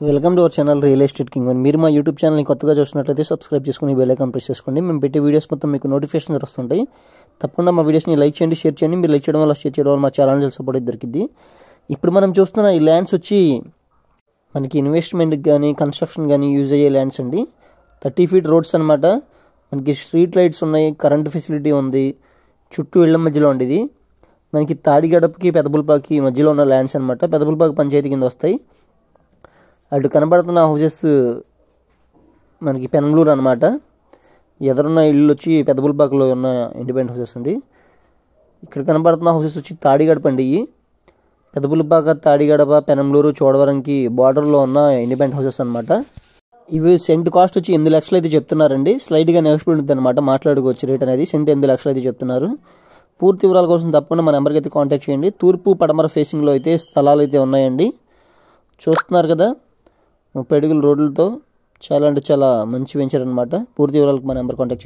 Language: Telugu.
Welcome to our channel real estate king. మీరు మా యూట్యూబ్ ఛానల్ని కొత్తగా చూసినట్లయితే సబ్స్క్రైబ్ చేసుకుని బెల్ ఐకాన్ ప్రెస్ చేసుకోండి. మేము పెట్టే వీడియోస్ మొత్తం మీకు నోటిఫికేషన్స్ వస్తుంటాయి. తప్పకుండా మా వీడియోస్ని లైక్ చేయండి, షేర్ చేయండి. మీరు లైక్ చేయడం వల్ల, షేర్ చేయడం వల్ల మా ఛానల్ సపోర్ట్ దొరికింది. ఇప్పుడు మనం చూస్తున్న ఈ ల్యాండ్స్ వచ్చి మనకి ఇన్వెస్ట్మెంట్కి కానీ కన్స్ట్రక్షన్ కానీ యూజ్ అయ్యే ల్యాండ్స్ అండి. 30 feet రోడ్స్ అనమాట. మనకి స్ట్రీట్ లైట్స్ ఉన్నాయి, కరెంట్ ఫెసిలిటీ ఉంది, చుట్టూ ఇళ్ల మధ్యలో ఉండేది. మనకి తాడిగడపకి పెదబుల్పాకి మధ్యలో ఉన్న ల్యాండ్స్ అనమాట. పెదబుల్పాకి పంచాయతీ కింద వస్తాయి. అటు కనబడుతున్న హౌసెస్ మనకి పెనంలూరు అనమాట. ఎదురున్న ఇల్లు వచ్చి పెదబుల్పాకలో ఉన్న ఇండిపెండెంట్ హౌసెస్ అండి. ఇక్కడ కనబడుతున్న హౌసెస్ వచ్చి తాడిగడప అండి. పెదబుల్పాక, తాడిగడప, పెనంలూరు, చోడవరంకి బార్డర్లో ఉన్న ఇండిపెండెంట్ హౌసెస్ అనమాట. ఇవి సెంట్ కాస్ట్ వచ్చి 8 లక్షలు అయితే చెప్తున్నారండి. స్లైట్గా నెగోషియబుల్ ఉంటుంది అనమాట. మాట్లాడుకోవచ్చు. రేట్ అనేది సెంట్ 8 లక్షలు అయితే చెప్తున్నారు. పూర్తి వివరాల కోసం తప్పకుండా మన నెంబర్కి అయితే కాంటాక్ట్ చేయండి. తూర్పు పడమర ఫేసింగ్లో అయితే స్థలాలు అయితే ఉన్నాయండి. చూస్తున్నారు కదా, 30 అడుగుల రోడ్లతో చాలా అంటే చాలా మంచి వెంచర్ అనమాట. పూర్తి వివరాలకు మన నెంబర్ కాంటాక్ట్ చేయండి.